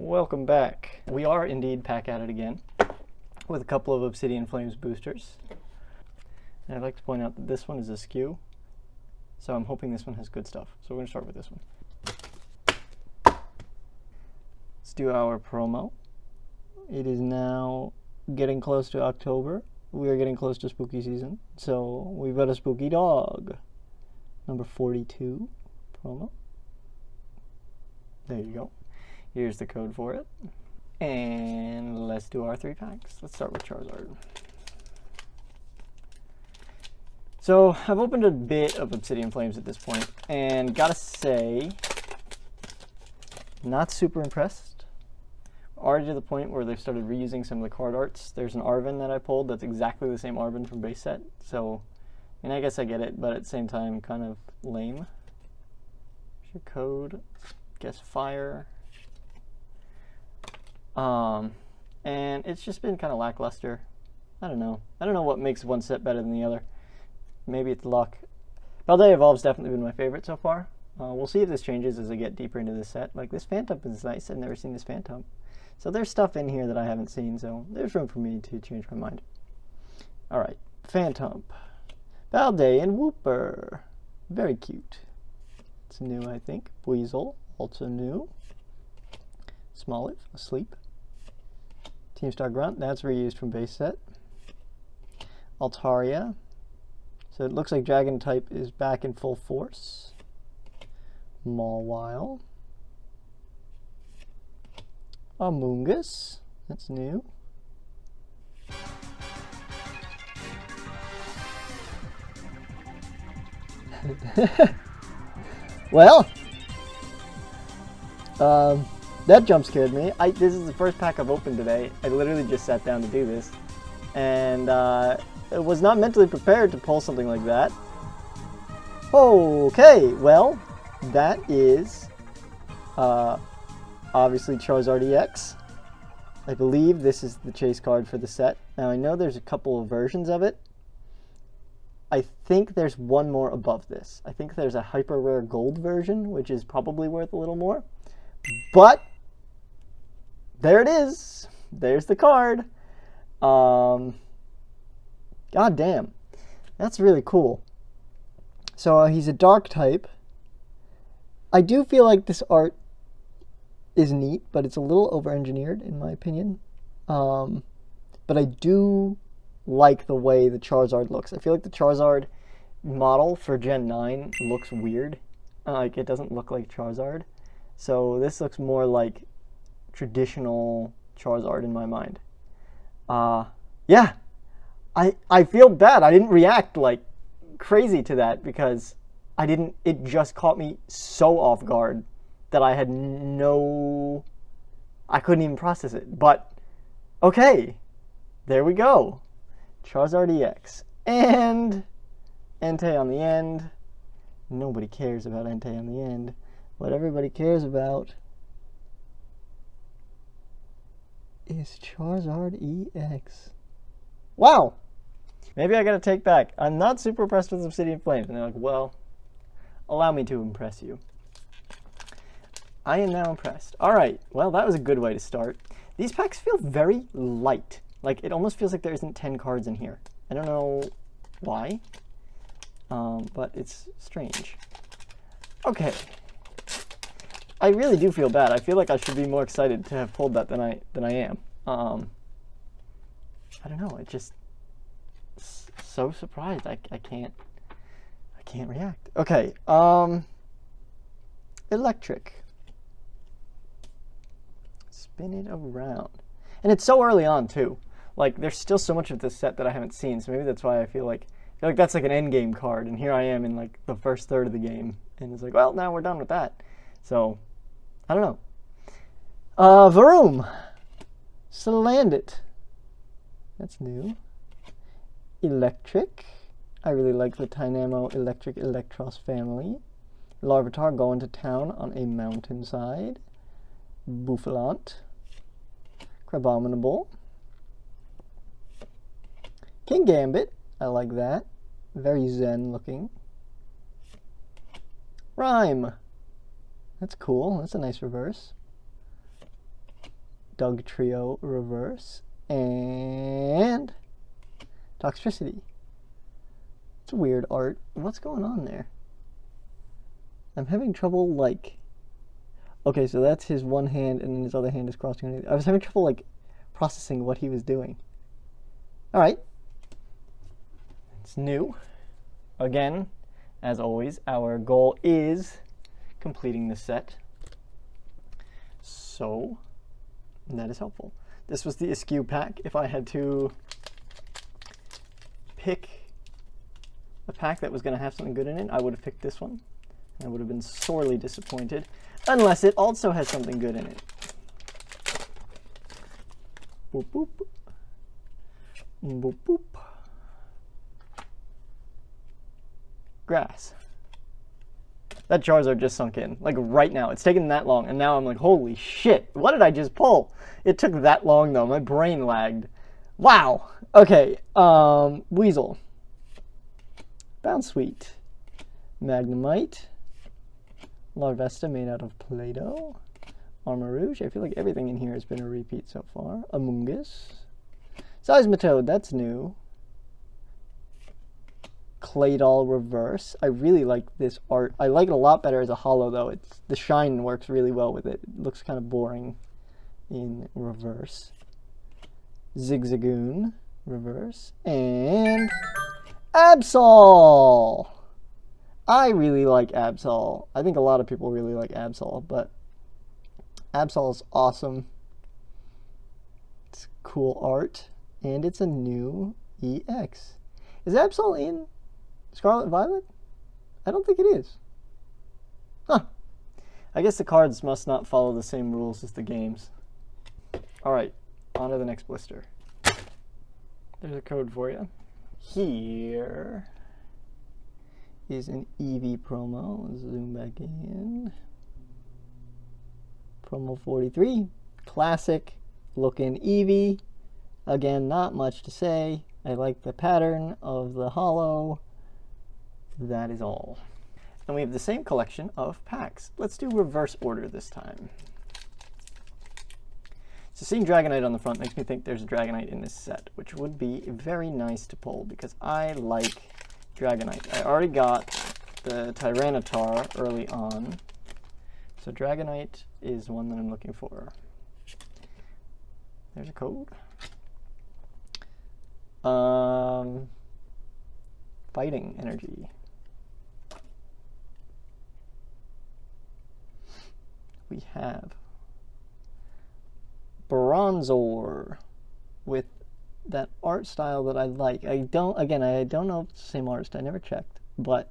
Welcome back. We are indeed back at it again with a couple of Obsidian Flames boosters. And I'd like to point out that this one is a skew, so I'm hoping this one has good stuff. So we're going to start with this one. Let's do our promo. It is now getting close to October. We are getting close to spooky season, so we've got a spooky dog. Number 42 promo. There you go. Here's the code for it. And let's do our 3 packs. Let's start with Charizard. So I've opened a bit of Obsidian Flames at this point, and gotta say, not super impressed. Already to the point where they've started reusing some of the card arts. There's an Arven that I pulled that's exactly the same Arven from base set. So, and I guess I get it, but at the same time, kind of lame. Here's your code. Guess fire. And it's just been kind of lackluster. I don't know. I don't know what makes one set better than the other. Maybe it's luck. Paldea Evolve's definitely been my favorite so far. We'll see if this changes as I get deeper into this set. Like, this Phantom is nice. I've never seen this Phantom. So there's stuff in here that I haven't seen, so there's room for me to change my mind. Alright, Phantom. Paldea and Wooper. Very cute. It's new, I think. Weasel, also new. Smoliv, asleep. Teamstar Grunt, that's reused from base set. Altaria. So it looks like Dragon type is back in full force. Mawile. Amoonguss, that's new. Well, that jump scared me. This is the first pack I've opened today. I literally just sat down to do this, and I was not mentally prepared to pull something like that. Okay, well, that is obviously Charizard EX. I believe this is the chase card for the set. Now I know there's a couple of versions of it. I think there's one more above this. I think there's a hyper rare gold version, which is probably worth a little more. But there it is. There's the card. God damn. That's really cool. So he's a dark type. I do feel like this art is neat, but it's a little over-engineered in my opinion. But I do like the way the Charizard looks. I feel like the Charizard model for Gen 9 looks weird. Like, it doesn't look like Charizard. So this looks more like traditional Charizard in my mind. Yeah. I feel bad. I didn't react like crazy to that because it just caught me so off guard that I couldn't even process it. But, okay, there we go. Charizard EX. And Entei on the end. Nobody cares about Entei on the end. What everybody cares about is Charizard EX. Wow! Maybe I gotta take back. I'm not super impressed with Obsidian Flames. And they're like, well, allow me to impress you. I am now impressed. Alright, well, that was a good way to start. These packs feel very light. Like, it almost feels like there isn't 10 cards in here. I don't know why, but it's strange. Okay. I really do feel bad. I feel like I should be more excited to have pulled that than I am. I don't know. It just so surprised. I can't react. Okay. Electric. Spin it around. And it's so early on too. Like, there's still so much of this set that I haven't seen, so maybe that's why I feel like that's like an end game card, and here I am in like the first third of the game, and it's like, well, now we're done with that. So, I don't know. Varoom. Salandit. That's new. Electric. I really like the Dynamo Electric Electros family. Larvitar going to town on a mountainside. Bouffalant. Crabominable. King Gambit. I like that. Very zen looking. Rhyme. That's cool. That's a nice reverse. Doug Trio reverse, and Toxtricity. It's a weird art. What's going on there? I'm having trouble, like... Okay, so that's his one hand, and then his other hand is crossing. I was having trouble, like, processing what he was doing. Alright. It's new. Again, as always, our goal is completing the set. So, that is helpful. This was the Askew pack. If I had to pick a pack that was going to have something good in it, I would have picked this one. I would have been sorely disappointed, unless it also has something good in it. Boop, boop. Boop, boop. Grass. That Charizard just sunk in, like right now. It's taken that long, and now I'm like, holy shit, what did I just pull? It took that long, though. My brain lagged. Wow. Okay, Weasel. Bounsweet. Magnemite. Larvesta made out of Play-Doh. Armarouge. I feel like everything in here has been a repeat so far. Amoonguss. Seismitoad, that's new. Claydol reverse. I really like this art. I like it a lot better as a holo, though. The shine works really well with it. It looks kind of boring in reverse. Zigzagoon reverse. And Absol! I really like Absol. I think a lot of people really like Absol, but Absol is awesome. It's cool art, and it's a new EX. Is Absol in Scarlet Violet? I don't think it is. Huh. I guess the cards must not follow the same rules as the games. Alright, on to the next blister. There's a code for you. Here is an Eevee promo. Let's zoom back in. Promo 43. Classic looking Eevee. Again, not much to say. I like the pattern of the holo. That is all. And we have the same collection of packs. Let's do reverse order this time. So seeing Dragonite on the front makes me think there's a Dragonite in this set, which would be very nice to pull because I like Dragonite. I already got the Tyranitar early on, so Dragonite is one that I'm looking for. There's a code. Fighting energy. We have Bronzor with that art style that I like. I don't know if it's the same artist. I never checked, but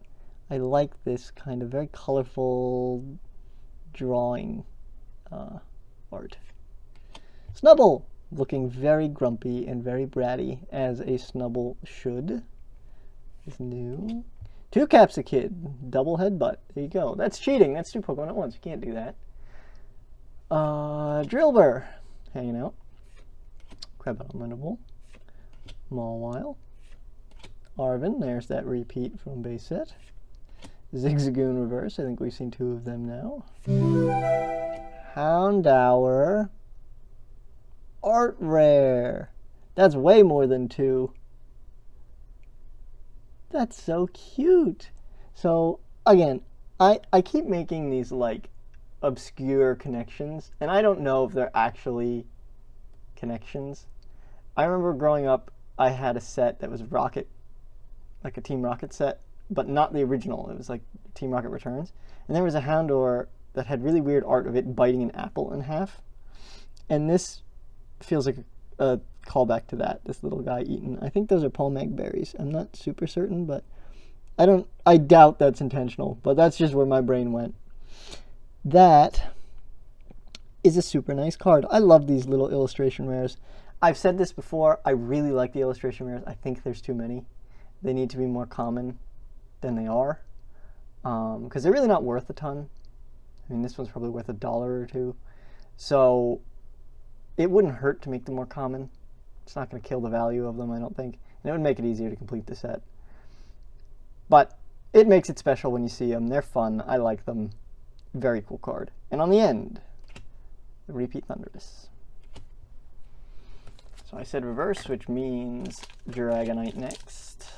I like this kind of very colorful drawing art. Snubble, looking very grumpy and very bratty, as a Snubble should. Is new. Two Capsakid, double headbutt. There you go. That's cheating. That's two Pokemon at once. You can't do that. Drillbur, hanging out. Crabominable. Mawile. Arven, there's that repeat from base set. Zigzagoon reverse, I think we've seen two of them now. Houndour. Art rare. That's way more than two. That's so cute. So, again, I keep making these, like, obscure connections, and I don't know if they're actually connections. I remember growing up, I had a set that was Rocket, like a Team Rocket set, but not the original. It was like Team Rocket Returns. And there was a Houndour that had really weird art of it biting an apple in half. And this feels like a callback to that, this little guy eating. I think those are Pomeg berries. I'm not super certain, but I doubt that's intentional, but that's just where my brain went. That is a super nice card. I love these little illustration rares. I've said this before, I really like the illustration rares. I think there's too many. They need to be more common than they are, because they're really not worth a ton. I mean, this one's probably worth $1 or $2. So it wouldn't hurt to make them more common. It's not going to kill the value of them, I don't think. And it would make it easier to complete the set. But it makes it special when you see them. They're fun. I like them. Very cool card. And on the end, the repeat Thundurus. So I said reverse, which means Dragonite next.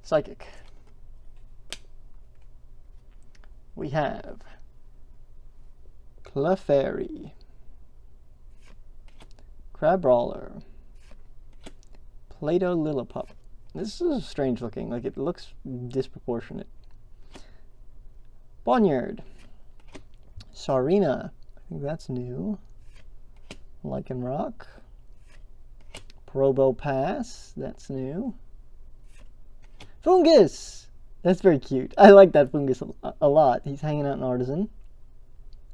Psychic. We have Clefairy, Crabrawler, Play-Doh Lillipup. This is strange looking, like it looks disproportionate. Boneyard, Sarina, I think that's new. Lycanroc, Probopass, that's new. Fungus! That's very cute. I like that Fungus a lot. He's hanging out in Artisan.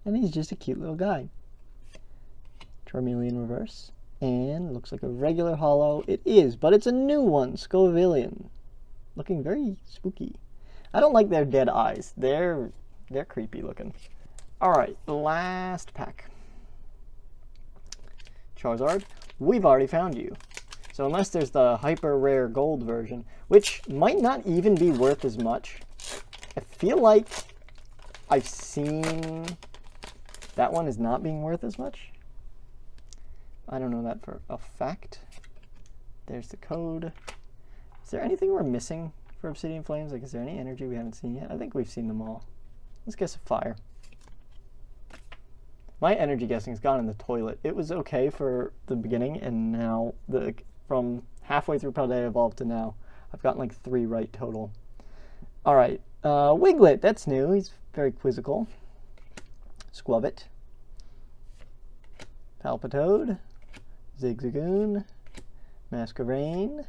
And he's just a cute little guy. Charmeleon reverse. And looks like a regular holo. It is, but it's a new one. Scovillian. Looking very spooky. I don't like their dead eyes. They're creepy looking. Alright, last pack. Charizard, we've already found you. So unless there's the hyper rare gold version, which might not even be worth as much, I feel like I've seen that one is not being worth as much. I don't know that for a fact. There's the code. Is there anything we're missing for Obsidian Flames? Like, is there any energy we haven't seen yet? I think we've seen them all. Let's guess a fire. My energy guessing's gone in the toilet. It was okay for the beginning, and now from halfway through Paldea Evolved to now, I've gotten like 3 right total. All right, Wiglet, that's new. He's very quizzical. Squabbit, Palpitoad, Zigzagoon, Masquerain,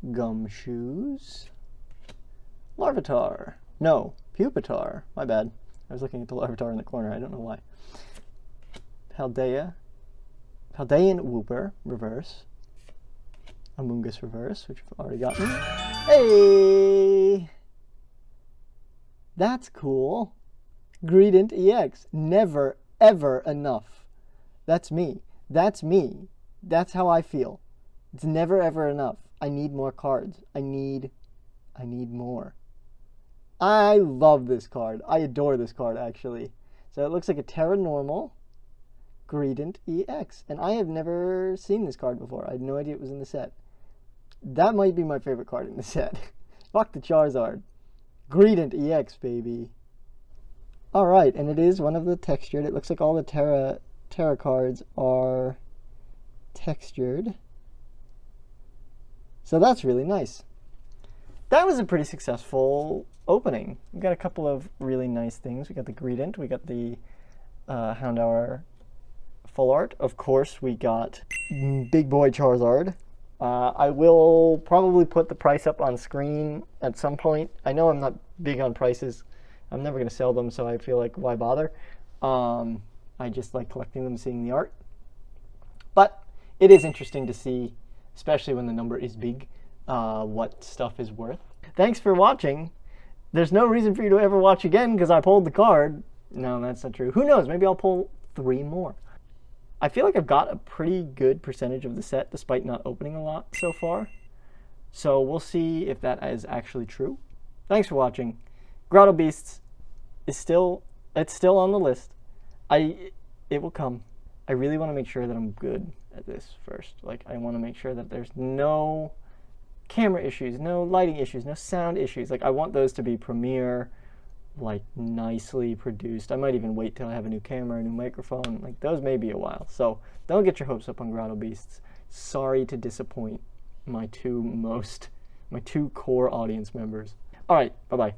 Gumshoes, Larvitar. No, Pupitar. My bad. I was looking at the Larvitar in the corner. I don't know why. Paldean Wooper, reverse. Amoonguss reverse, which we've already gotten. Hey! That's cool. Greedent EX. Never, ever enough. That's me. That's me. That's how I feel. It's never, ever enough. I need more cards. I need more. I love this card. I adore this card, actually. So it looks like a Terra Normal Greedent EX. And I have never seen this card before. I had no idea it was in the set. That might be my favorite card in the set. Fuck the Charizard. Greedent EX, baby. Alright, and it is one of the textured. It looks like all the Terra cards are textured. So that's really nice. That was a pretty successful opening. We got a couple of really nice things. We got the Greedent. We got the Houndour full art. Of course, we got Big Boy Charizard. I will probably put the price up on screen at some point. I know I'm not big on prices. I'm never going to sell them, so I feel like, why bother? I just like collecting them, seeing the art. But it is interesting to see, especially when the number is big, what stuff is worth. Thanks for watching. There's no reason for you to ever watch again because I pulled the card. No, that's not true. Who knows? Maybe I'll pull 3 more. I feel like I've got a pretty good percentage of the set despite not opening a lot so far. So we'll see if that is actually true. Thanks for watching. Grotto Beasts is still on the list. It will come. I really want to make sure that I'm good at this first. Like, I want to make sure that there's no camera issues, no lighting issues, no sound issues. Like, I want those to be premiere, like, nicely produced. I might even wait till I have a new camera, a new microphone. Like, those may be a while. So don't get your hopes up on Grotto Beasts. Sorry to disappoint my two core audience members. All right, bye-bye.